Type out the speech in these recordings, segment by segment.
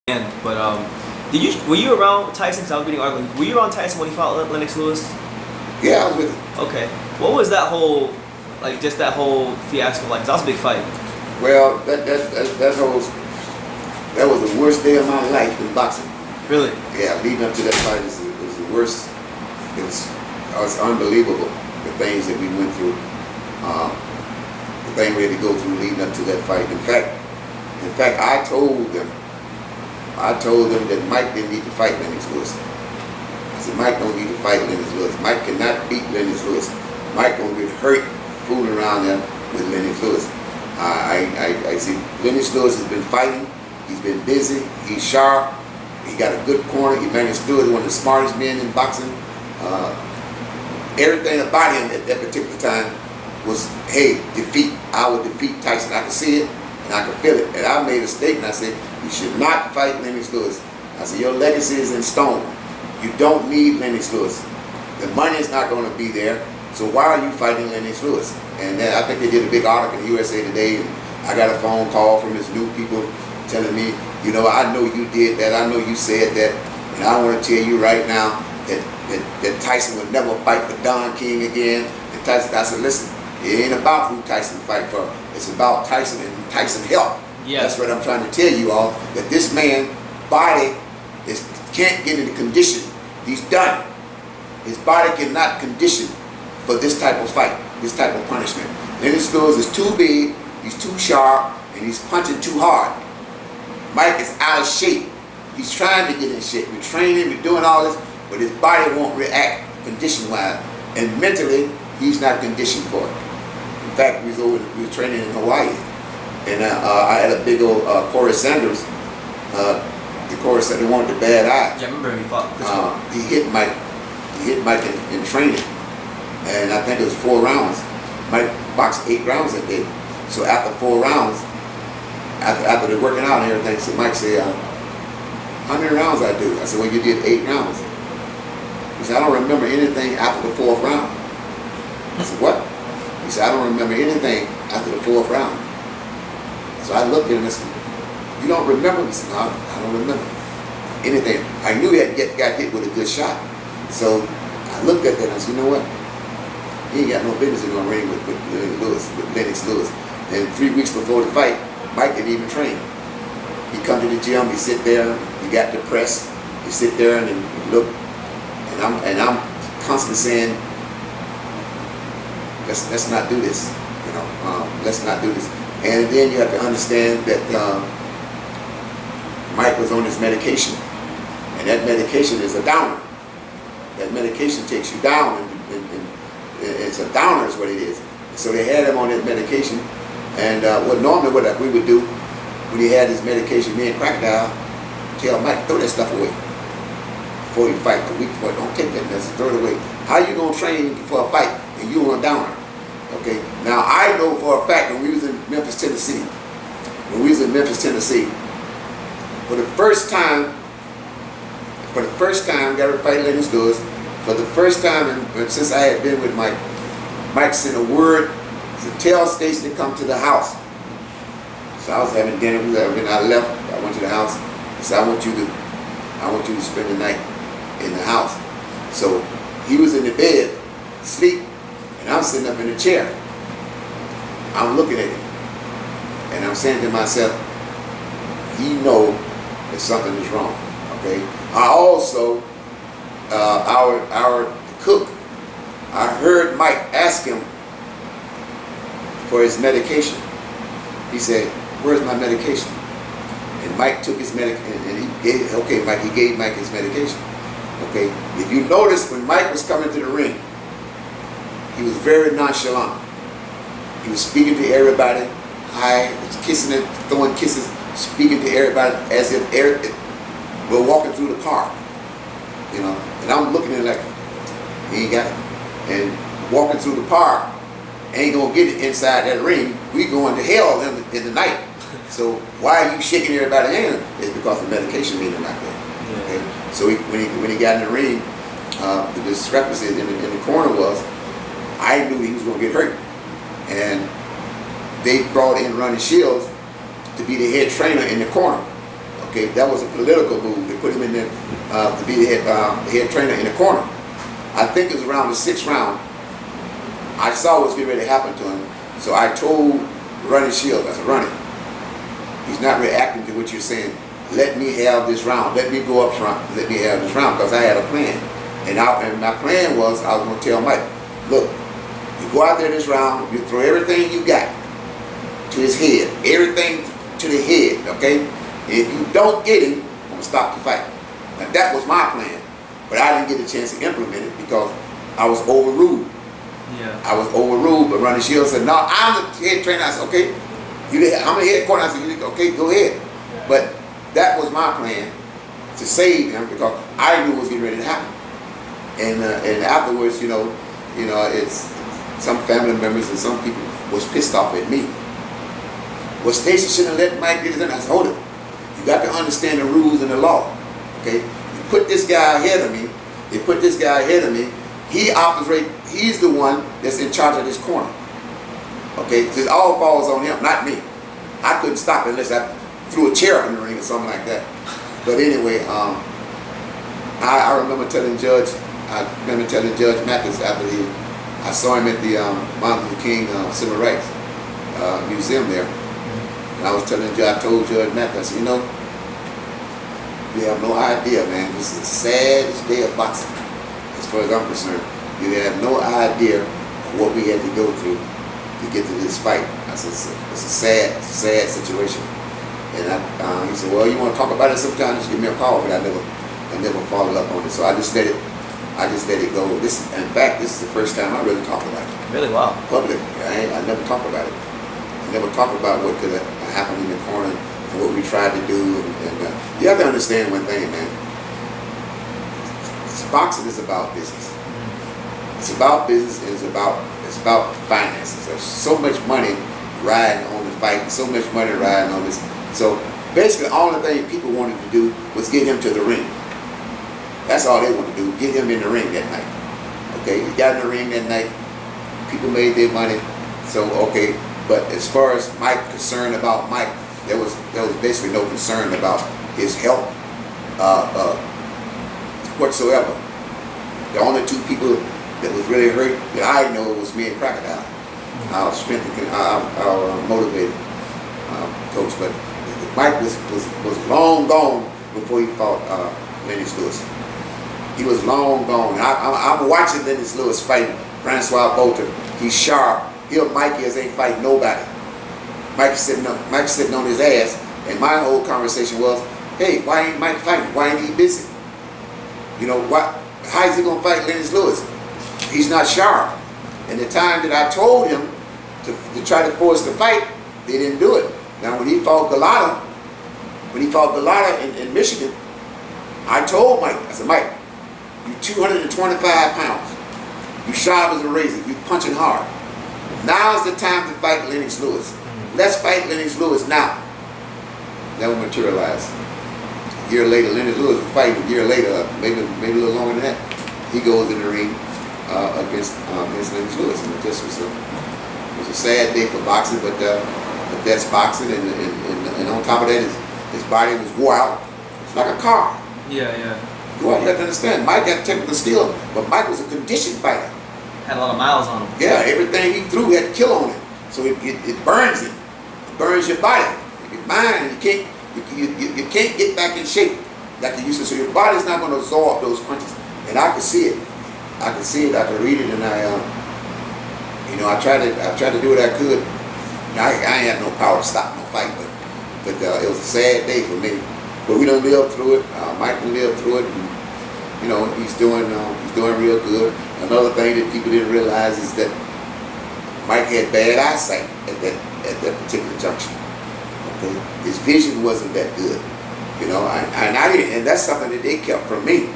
But were you around Tyson? Because I was reading an article. Were you around Tyson when he fought Lennox Lewis? Yeah, I was with him. Okay. What was that whole, just that whole fiasco like? 'Cause that was a big fight. Well, that was the worst day of my life in boxing. Really? Yeah, leading up to that fight was the worst. It was unbelievable, the things that we went through. The thing we had to go through leading up to that fight. In fact, I told them that Mike didn't need to fight Lennox Lewis. I said, Mike don't need to fight Lennox Lewis. Mike cannot beat Lennox Lewis. Mike gonna get hurt fooling around there with Lennox Lewis. I see Lennox Lewis has been fighting. He's been busy. He's sharp. He got a good corner. He understood one of the smartest men in boxing. Everything about him at that particular time was, hey, I would defeat Tyson. I could see it and I could feel it. And I made a statement. I said, you should not fight Lennox Lewis. I said, your legacy is in stone. You don't need Lennox Lewis. The money is not going to be there. So why are you fighting Lennox Lewis? And then I think they did a big article in the USA Today, and I got a phone call from his new people telling me, you know, I know you did that. I know you said that. And I want to tell you right now that Tyson would never fight for Don King again. And I said, listen, it ain't about who Tyson fight for. It's about Tyson and Tyson health. Yeah. That's what I'm trying to tell you all, that this man's body can't get into condition. He's done. His body cannot condition for this type of fight, this type of punishment. Lennox Lewis is too big, he's too sharp, and he's punching too hard. Mike is out of shape. He's trying to get in shape. We're training, we're doing all this, but his body won't react condition-wise. And mentally, he's not conditioned for it. In fact, we were training in Hawaii. And I had a big old Corey Sanders, the Corey Sanders wanted the bad eye. Yeah, I remember he fought. He hit Mike in training. And I think it was 4 rounds. Mike boxed 8 rounds that day. So after 4 rounds, after they're working out and everything, so Mike said, how many rounds I do? I said, well, you did 8 rounds. He said, I don't remember anything after the 4th round. I said, what? He said, I don't remember anything after the 4th round. So I looked at him and said, you don't remember? He said, no, I don't remember anything. I knew he had got hit with a good shot. So I looked at that and I said, you know what? He ain't got no business in going ring with Lennox Lewis. And 3 weeks before the fight, Mike didn't even train. He come to the gym, he sit there, he got depressed, he sit there and he look, and I'm constantly saying, let's not do this, you know, let's not do this. And then you have to understand that Mike was on his medication, and that medication is a downer. That medication takes you down, and it's a downer is what it is. So they had him on his medication, and what we would do when he had his medication, me and Crocodile tell Mike, throw that stuff away before you fight. A week before, don't take that medicine, throw it away. How you gonna train for a fight and you on a downer? Okay. Now I know for a fact when we was in Memphis, Tennessee, for the first time, got to fight Lennox Lewis. For the first time, and since I had been with Mike, Mike sent a word to tell Stacey to come to the house. So I was having dinner with her, and I left. I went to the house. I said, I want you to spend the night in the house. So he was in the bed, asleep, and I'm sitting up in the chair. I'm looking at him, and I'm saying to myself, he know that something is wrong. Okay. I also, our cook, I heard Mike ask him for his medication. He said, where's my medication? And Mike took his medication, and he gave Mike his medication. Okay, if you notice, when Mike was coming to the ring, he was very nonchalant. He was speaking to everybody, hi, kissing and throwing kisses, speaking to everybody as if we're walking through the park, you know. And I'm looking at him like, he ain't got it. And walking through the park, ain't gonna get it inside that ring. We going to hell in the night. So why are you shaking everybody's hand? It's because the medication made him like that. Yeah. Okay? So when he got in the ring, the discrepancy in the corner was, I knew he was gonna get hurt, and they brought in Ronnie Shields to be the head trainer in the corner. Okay, that was a political move. They put him in there to be the head trainer in the corner. I think it was around the 6th round. I saw what was getting ready to happen to him, so I told Ronnie Shields, I said, Ronnie, he's not reacting to what you're saying. Let me have this round. Let me go up front. Let me have this round, because I had a plan. And my plan was, I was going to tell Mike, look, you go out there this round, you throw everything you got to his head, everything to the head, okay? And if you don't get him, I'm going to stop the fight. Now that was my plan, but I didn't get a chance to implement it because I was overruled. Yeah. I was overruled, but Ronnie Shields said, no, I'm the head trainer. I said, okay, I'm the head corner. I said, okay, go ahead. But that was my plan, to save him, because I knew what was getting ready to happen. And afterwards, you know, it's some family members and some people was pissed off at me. Well, Stacey shouldn't have let Mike get it in. I said, hold it. You got to understand the rules and the law. Okay? You put this guy ahead of me. They put this guy ahead of me. He's the one that's in charge of this corner. Okay? So it all falls on him, not me. I couldn't stop it unless I threw a chair in the ring or something like that. But anyway, I remember telling Judge Mathis after I saw him at the Martin Luther King Civil Rights Museum there. And I was telling Judge, I told Judge Mathis, I said, you know, you have no idea, man. This is the saddest day of boxing, as far as I'm concerned. You have no idea what we had to go through to get to this fight. I said, it's a sad situation. And he said, well, you want to talk about it sometime? Just give me a call. But I never followed up on it. So I just let it go. In fact, this is the first time I really talked about it. Really? Wow. Public. I never talked about it. I never talked about what could have happened in the corner and what we tried to do. And you have to understand one thing, man. Boxing is about business. It's about business. And it's about finances. There's so much money riding on the fight. So much money riding on this. So basically, all the thing people wanted to do was get him to the ring. That's all they wanted to do, get him in the ring that night. Okay, he got in the ring that night. People made their money. So okay, but as far as Mike, concerned about Mike, there was basically no concern about his health whatsoever. The only two people that was really hurt that I know was me and Crocodile. Our strength, our motivated coach, but Mike was long gone before he fought Lennox Lewis. He was long gone. I'm watching Lennox Lewis fight Francois Bolter. He's sharp. Mike ain't fighting nobody. Mike's sitting on his ass. And my whole conversation was, hey, why ain't Mike fighting? Why ain't he busy? You know, how is he gonna fight Lennox Lewis? He's not sharp. And the time that I told him to try to force the fight, they didn't do it. Now when he fought Galata, in Michigan, I told Mike, I said, Mike, you're 225 pounds. You sharp as a razor. You punching hard. Now's the time to fight Lennox Lewis. Let's fight Lennox Lewis now. Never materialized. A year later, Lennox Lewis was fighting. A year later, maybe a little longer than that, he goes in the ring against Lennox Lewis, and it just was a sad day for boxing. But that's boxing, and on top of that, his body was wore out. It's like a car. Yeah. You have to understand, Mike had technical skill, but Mike was a conditioned fighter. Had a lot of miles on him. Yeah, everything he threw had kill on it. So it burns it. It burns your body, your mind, and you can't get back in shape like you used to. So your body's not going to absorb those punches. And I could see it. I could read it, and I tried to do what I could. I ain't had no power to stop no fight, but it was a sad day for me. But we don't live through it. Mike can live through it, and he's doing real good. Another thing that people didn't realize is that Mike had bad eyesight at that particular junction. Okay, his vision wasn't that good, and I didn't, and that's something that they kept from me.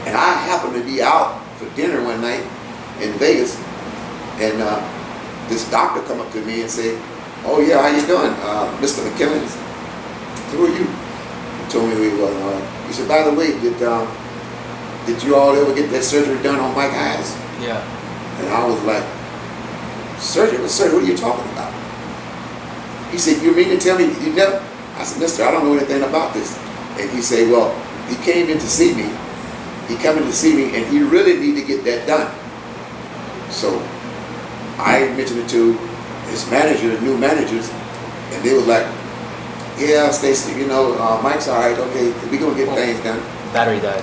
And I happened to be out for dinner one night in Vegas, and this doctor come up to me and say, "Oh yeah, how you doing, Mr. McKinley?" I said, "Who are you?" He told me who he was. He said, "By the way, did you all ever get that surgery done on Mike's eyes?" Yeah. And I was like, "Surgery? What surgery? What are you talking about?" He said, "You mean to tell me you never?" I said, mister, I don't know anything about this. And he said, well, he came in to see me. He came in to see me, and he really need to get that done. So I mentioned it to his manager, new managers, and they was like, yeah, Stacey, Mike's all right, okay, we gonna get things done. Battery died.